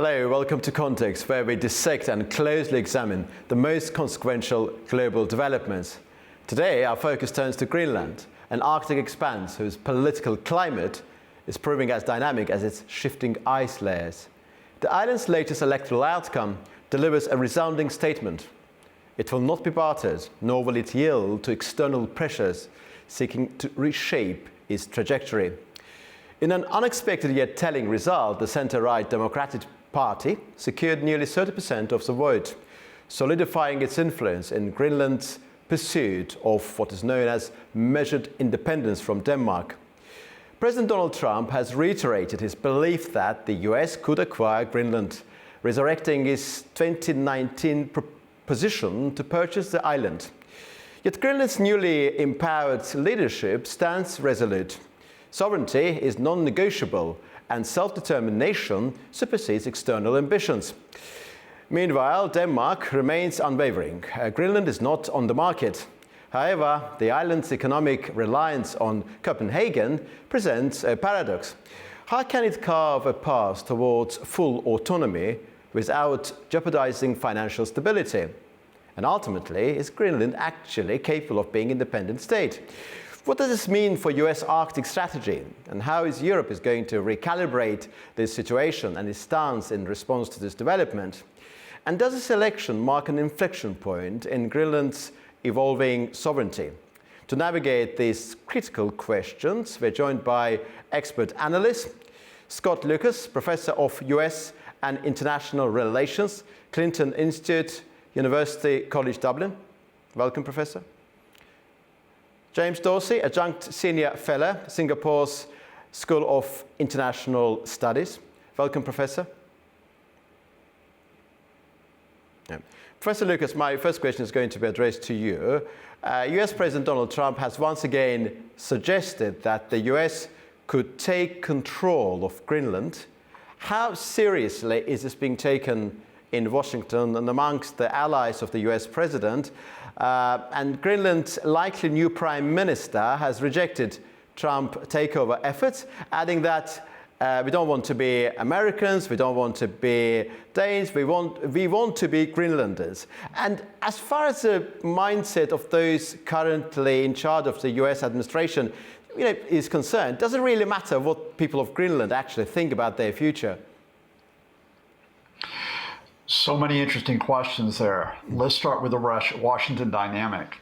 Hello, welcome to Context, where we dissect and closely examine the most consequential global developments. Today, our focus turns to Greenland, an Arctic expanse whose political climate is proving as dynamic as its shifting ice layers. The island's latest electoral outcome delivers a resounding statement. It will not be bartered, nor will it yield to external pressures seeking to reshape its trajectory. In an unexpected yet telling result, the centre-right Democratic Party secured nearly 30% of the vote, solidifying its influence in Greenland's pursuit of what is known as measured independence from Denmark. President Donald Trump has reiterated his belief that the US could acquire Greenland, resurrecting his 2019 proposition to purchase the island. Yet Greenland's newly empowered leadership stands resolute. Sovereignty is non-negotiable, and self-determination supersedes external ambitions. Meanwhile, Denmark remains unwavering. Greenland is not on the market. However, the island's economic reliance on Copenhagen presents a paradox. How can it carve a path towards full autonomy without jeopardizing financial stability? And ultimately, is Greenland actually capable of being an independent state? What does this mean for US Arctic strategy? And how is Europe going to recalibrate this situation and its stance in response to this development? And does this election mark an inflection point in Greenland's evolving sovereignty? To navigate these critical questions, we're joined by expert analyst Scott Lucas, Professor of US and International Relations, Clinton Institute, University College Dublin. Welcome, Professor. James Dorsey, Adjunct Senior Fellow, Singapore's School of International Studies. Welcome, Professor. Yeah. Professor Lucas, my first question is going to be addressed to you. US President Donald Trump has once again suggested that the US could take control of Greenland. How seriously is this being taken in Washington and amongst the allies of the US president? And Greenland's likely new prime minister has rejected Trump takeover efforts, adding that we don't want to be Americans, we don't want to be Danes, we want to be Greenlanders. And as far as the mindset of those currently in charge of the US administration is concerned, does it really matter what people of Greenland actually think about their future? So many interesting questions there. Let's start with the Washington dynamic.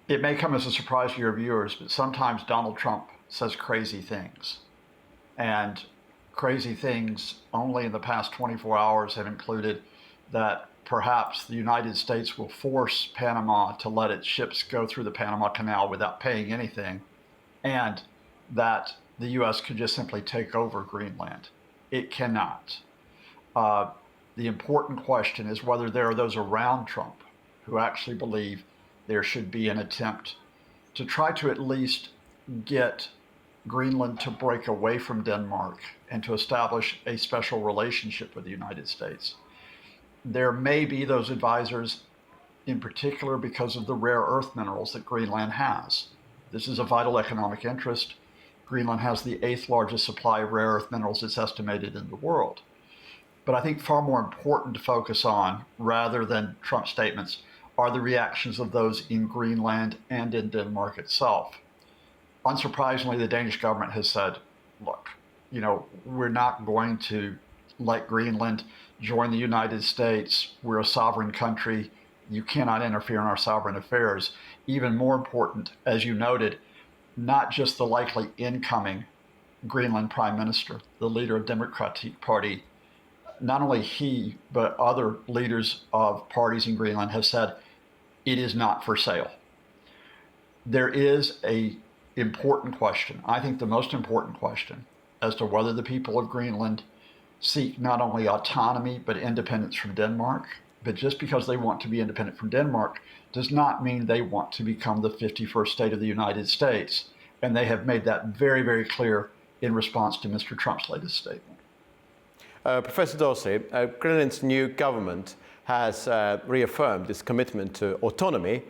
It may come as a surprise to your viewers, but sometimes Donald Trump says crazy things. And crazy things only in the past 24 hours have included that perhaps the United States will force Panama to let its ships go through the Panama Canal without paying anything, and that the US could just simply take over Greenland. It cannot. The important question is whether there are those around Trump who actually believe there should be an attempt to try to at least get Greenland to break away from Denmark and to establish a special relationship with the United States. There may be those advisors, in particular because of the rare earth minerals that Greenland has. This is a vital economic interest. Greenland has the 8th largest supply of rare earth minerals, it's estimated, in the world. But I think far more important to focus on, rather than Trump's statements, are the reactions of those in Greenland and in Denmark itself. Unsurprisingly, the Danish government has said, look, we're not going to let Greenland join the United States. We're a sovereign country. You cannot interfere in our sovereign affairs. Even more important, as you noted, not just the likely incoming Greenland Prime Minister, the leader of the Democratic Party, not only he, but other leaders of parties in Greenland have said it is not for sale. There is an important question, I think the most important question, as to whether the people of Greenland seek not only autonomy, but independence from Denmark. But just because they want to be independent from Denmark does not mean they want to become the 51st state of the United States. And they have made that very, very clear in response to Mr. Trump's latest statement. Professor Dorsey, Greenland's new government has reaffirmed its commitment to autonomy,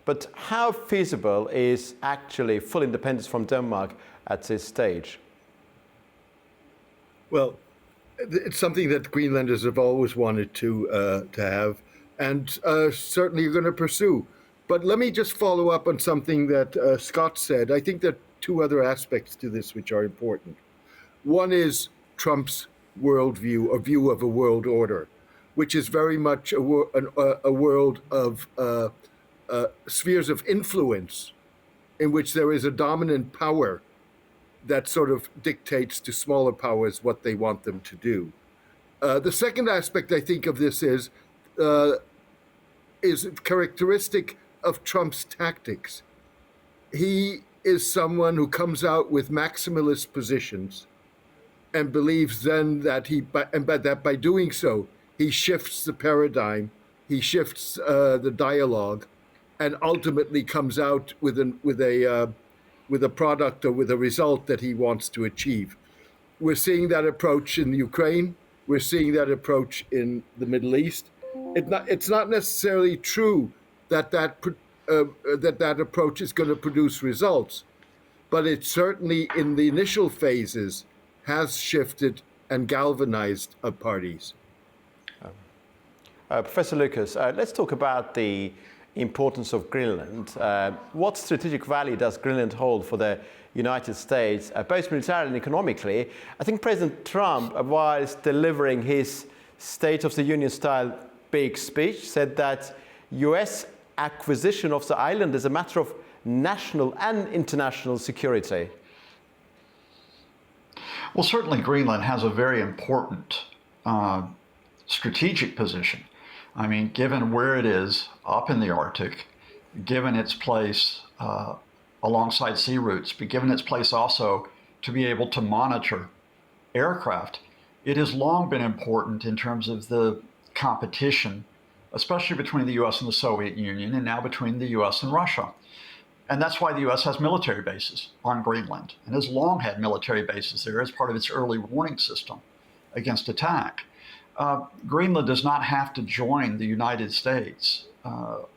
but how feasible is actually full independence from Denmark at this stage? Well, It's something that Greenlanders have always wanted to have, and certainly are going to pursue. But let me just follow up on something that Scott said. I think there are two other aspects to this which are important. One is Trump's worldview, a view of a world order, which is very much a world of spheres of influence in which there is a dominant power that sort of dictates to smaller powers what they want them to do. The second aspect, I think, of this is characteristic of Trump's tactics. He is someone who comes out with maximalist positions and believes then that that by doing so, he shifts the paradigm, he shifts the dialogue, and ultimately comes out with a product or with a result that he wants to achieve. We're seeing that approach in Ukraine. We're seeing that approach in the Middle East. It's not necessarily true that approach is going to produce results, but it certainly, in the initial phases, has shifted and galvanized parties. Professor Lucas, let's talk about the importance of Greenland. What strategic value does Greenland hold for the United States, both militarily and economically? I think President Trump, whilst delivering his State of the Union style big speech, said that US acquisition of the island is a matter of national and international security. Well, certainly Greenland has a very important strategic position. I mean, given where it is up in the Arctic, given its place alongside sea routes, but given its place also to be able to monitor aircraft, it has long been important in terms of the competition, especially between the US and the Soviet Union, and now between the US and Russia. And that's why the US has military bases on Greenland and has long had military bases there as part of its early warning system against attack. Greenland does not have to join the United States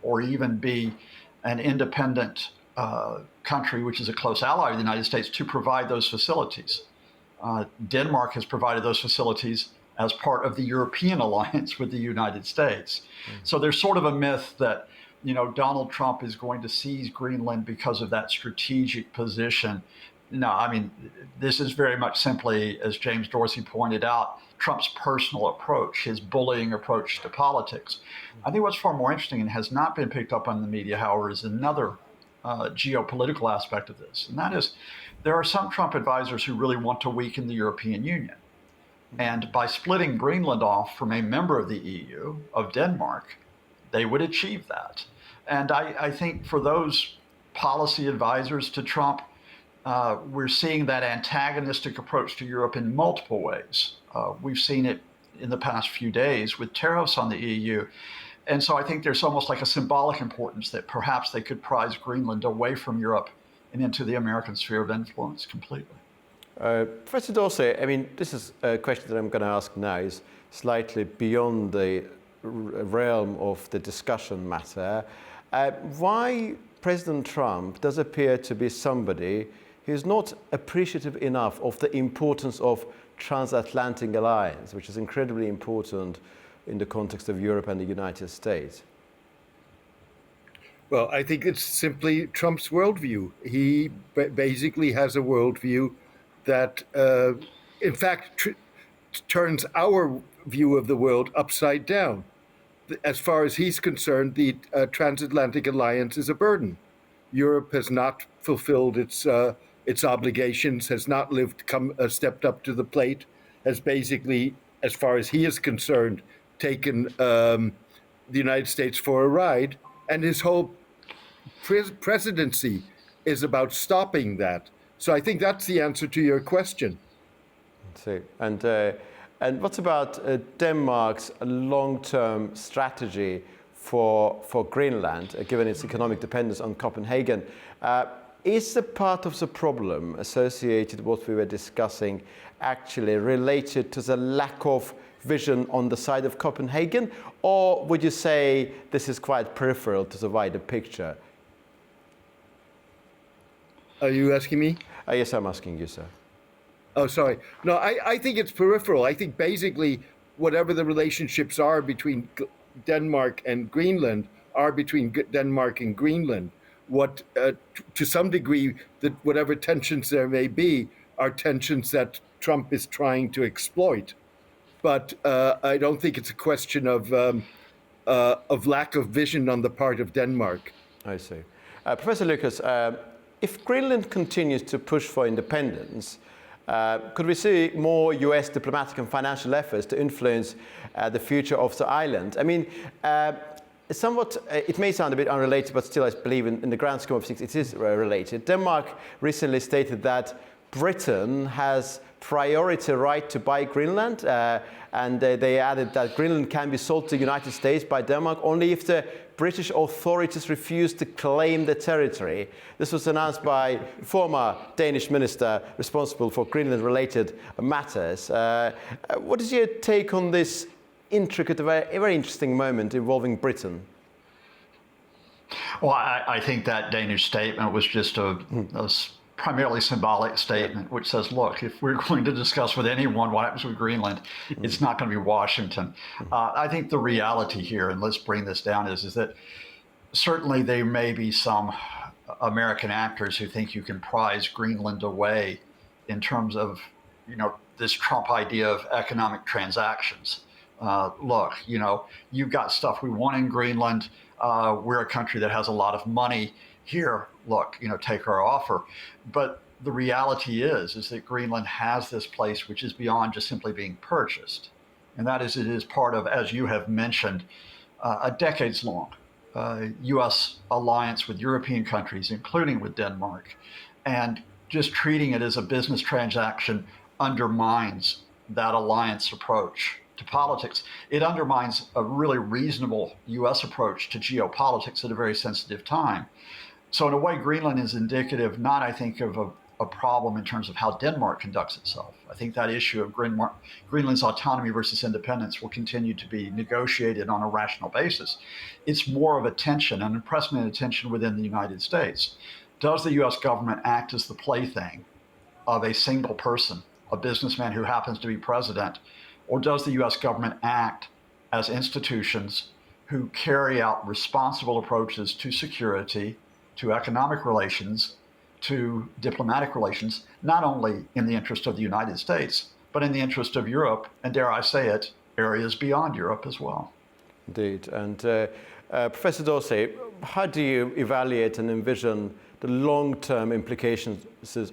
or even be an independent country, which is a close ally of the United States, to provide those facilities. Denmark has provided those facilities as part of the European alliance with the United States. So there's sort of a myth that Donald Trump is going to seize Greenland because of that strategic position. No, I mean, this is very much simply, as James Dorsey pointed out, Trump's personal approach, his bullying approach to politics. I think what's far more interesting and has not been picked up on the media, however, is another geopolitical aspect of this. And that is, there are some Trump advisors who really want to weaken the European Union. And by splitting Greenland off from a member of the EU, of Denmark, they would achieve that. And I think for those policy advisors to Trump, we're seeing that antagonistic approach to Europe in multiple ways. We've seen it in the past few days with tariffs on the EU. And so I think there's almost like a symbolic importance that perhaps they could prize Greenland away from Europe and into the American sphere of influence completely. Professor Dorsey, I mean, this is a question that I'm going to ask now is slightly beyond the realm of the discussion matter. Why President Trump does appear to be somebody who's not appreciative enough of the importance of transatlantic alliance, which is incredibly important in the context of Europe and the United States? Well, I think it's simply Trump's worldview. He basically has a worldview that, in fact, turns our view of the world upside down. As far as he's concerned, the transatlantic alliance is a burden. Europe has not fulfilled its obligations, has not stepped up to the plate, has basically, as far as he is concerned, taken the United States for a ride, and his whole presidency is about stopping that. So I think that's the answer to your question. So, and what about Denmark's long-term strategy for Greenland, given its economic dependence on Copenhagen? Is a part of the problem associated with what we were discussing actually related to the lack of vision on the side of Copenhagen, or would you say this is quite peripheral to the wider picture? Are you asking me? Yes, I'm asking you, sir. Oh, sorry. No, I think it's peripheral. I think basically whatever the relationships are between Denmark and Greenland are between Denmark and Greenland. What, to some degree, that whatever tensions there may be are tensions that Trump is trying to exploit. But I don't think it's a question of lack of vision on the part of Denmark. I see. Professor Lucas, if Greenland continues to push for independence, could we see more US diplomatic and financial efforts to influence the future of the island? I mean, somewhat, it may sound a bit unrelated, but still I believe in the grand scheme of things it is related. Denmark recently stated that Britain has priority right to buy Greenland, and they added that Greenland can be sold to the United States by Denmark only if the British authorities refuse to claim the territory. This was announced by former Danish minister responsible for Greenland-related matters. What is your take on this intricate, very interesting moment involving Britain? Well, I think that Danish statement was just a primarily symbolic statement, which says, look, if we're going to discuss with anyone what happens with Greenland, it's not going to be Washington. I think the reality here, and let's bring this down, is that certainly there may be some American actors who think you can prize Greenland away in terms of, this Trump idea of economic transactions. Look, you've got stuff we want in Greenland. We're a country that has a lot of money. Here, look, take our offer. But the reality is that Greenland has this place which is beyond just simply being purchased. And that is, it is part of, as you have mentioned, a decades-long U.S. alliance with European countries, including with Denmark. And just treating it as a business transaction undermines that alliance approach to politics. It undermines a really reasonable U.S. approach to geopolitics at a very sensitive time. So in a way, Greenland is indicative, not, I think, of a problem in terms of how Denmark conducts itself. I think that issue of Greenland's autonomy versus independence will continue to be negotiated on a rational basis. It's more of a tension, an unprecedented tension within the United States. Does the U.S. government act as the plaything of a single person, a businessman who happens to be president, or does the U.S. government act as institutions who carry out responsible approaches to security, to economic relations, to diplomatic relations, not only in the interest of the United States, but in the interest of Europe, and dare I say it, areas beyond Europe as well. Indeed. And Professor Dorsey, how do you evaluate and envision the long-term implications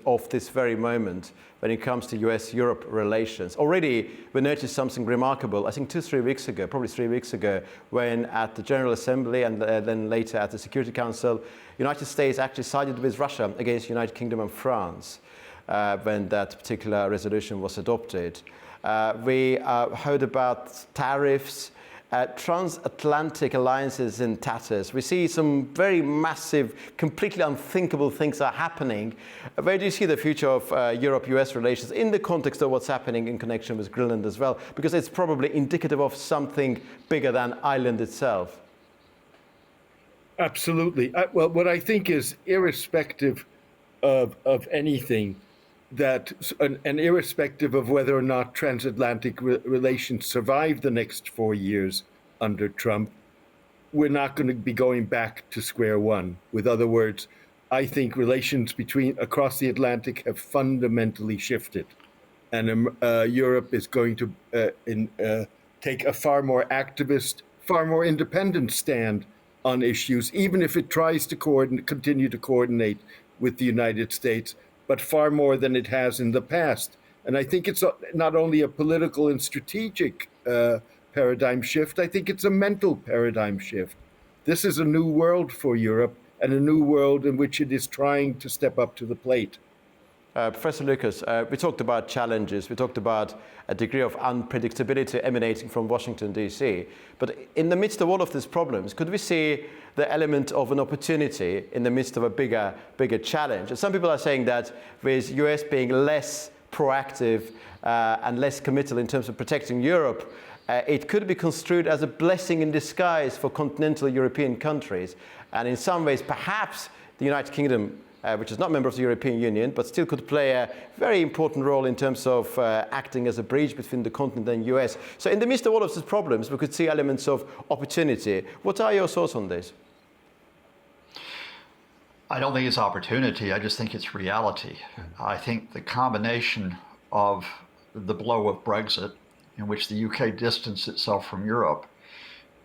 of this very moment when it comes to US-Europe relations? Already, we noticed something remarkable, I think 2-3 weeks ago, probably 3 weeks ago, when at the General Assembly and then later at the Security Council, United States actually sided with Russia against United Kingdom and France when that particular resolution was adopted. We heard about tariffs, transatlantic alliances in tatters. We see some very massive, completely unthinkable things are happening. Where do you see the future of Europe-US relations in the context of what's happening in connection with Greenland as well? Because it's probably indicative of something bigger than Ireland itself. Absolutely. Well, what I think is irrespective of anything, and irrespective of whether or not transatlantic relations survive the next 4 years under Trump, we're not going to be going back to square one. With other words, I think relations across the Atlantic have fundamentally shifted, and Europe is going to take a far more activist, far more independent stand on issues, even if it tries to continue to coordinate with the United States, but far more than it has in the past. And I think it's not only a political and strategic paradigm shift, I think it's a mental paradigm shift. This is a new world for Europe, and a new world in which it is trying to step up to the plate. Professor Lucas, we talked about challenges, we talked about a degree of unpredictability emanating from Washington, D.C. But in the midst of all of these problems, could we see the element of an opportunity in the midst of a bigger challenge? And some people are saying that with US being less proactive and less committal in terms of protecting Europe, it could be construed as a blessing in disguise for continental European countries. And in some ways, perhaps the United Kingdom which is not a member of the European Union, but still could play a very important role in terms of acting as a bridge between the continent and US. So in the midst of all of these problems, we could see elements of opportunity. What are your thoughts on this? I don't think it's opportunity. I just think it's reality. I think the combination of the blow of Brexit, in which the UK distanced itself from Europe,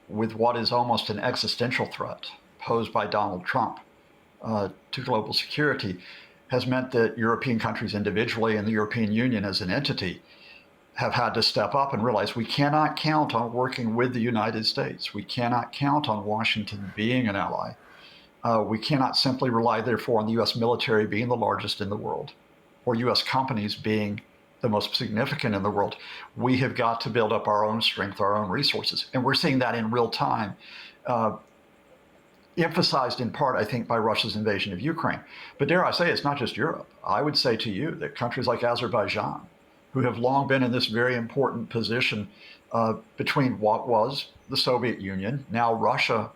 with what is almost an existential threat posed by Donald Trump to global security, has meant that European countries individually and the European Union as an entity have had to step up and realize we cannot count on working with the United States. We cannot count on Washington being an ally. We cannot simply rely, therefore, on the U.S. military being the largest in the world or U.S. companies being the most significant in the world. We have got to build up our own strength, our own resources. And we're seeing that in real time, emphasized in part, I think, by Russia's invasion of Ukraine. But dare I say, it's not just Europe. I would say to you that countries like Azerbaijan, who have long been in this very important position between what was the Soviet Union, now Russia,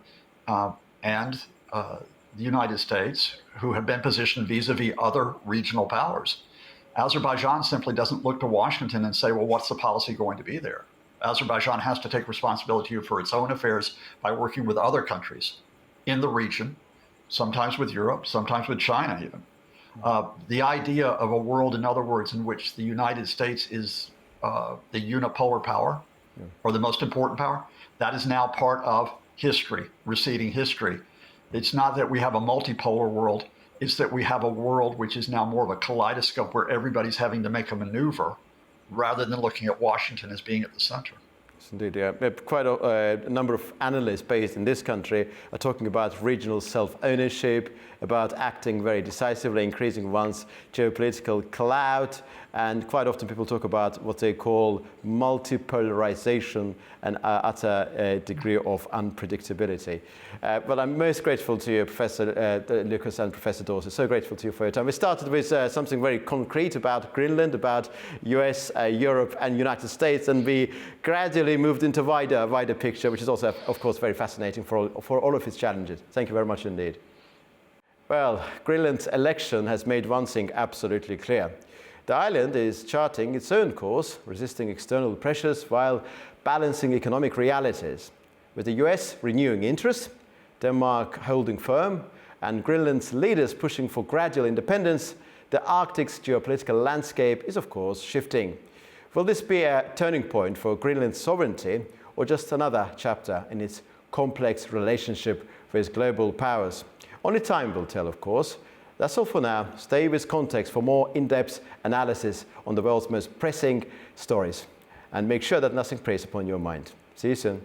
and the United States, who have been positioned vis-a-vis other regional powers. Azerbaijan simply doesn't look to Washington and say, well, what's the policy going to be there? Azerbaijan has to take responsibility for its own affairs by working with other countries in the region, sometimes with Europe, sometimes with China even. The idea of a world, in other words, in which the United States is the unipolar power, or the most important power, that is now part of history, receding history. It's not that we have a multipolar world, it's that we have a world which is now more of a kaleidoscope where everybody's having to make a maneuver rather than looking at Washington as being at the center. Indeed, yeah. Quite a number of analysts based in this country are talking about regional self-ownership, about acting very decisively, increasing one's geopolitical clout, and quite often people talk about what they call multipolarization and utter degree of unpredictability. But I'm most grateful to you, Professor Lucas and Professor Dawes. So grateful to you for your time. We started with something very concrete about Greenland, about US, Europe and United States, and we gradually moved into a wider picture, which is also, of course, very fascinating for all of its challenges. Thank you very much indeed. Well, Greenland's election has made one thing absolutely clear. The island is charting its own course, resisting external pressures while balancing economic realities. With the US renewing interest, Denmark holding firm, and Greenland's leaders pushing for gradual independence, the Arctic's geopolitical landscape is, of course, shifting. Will this be a turning point for Greenland's sovereignty, or just another chapter in its complex relationship with global powers? Only time will tell, of course. That's all for now. Stay with Context for more in-depth analysis on the world's most pressing stories. And make sure that nothing preys upon your mind. See you soon.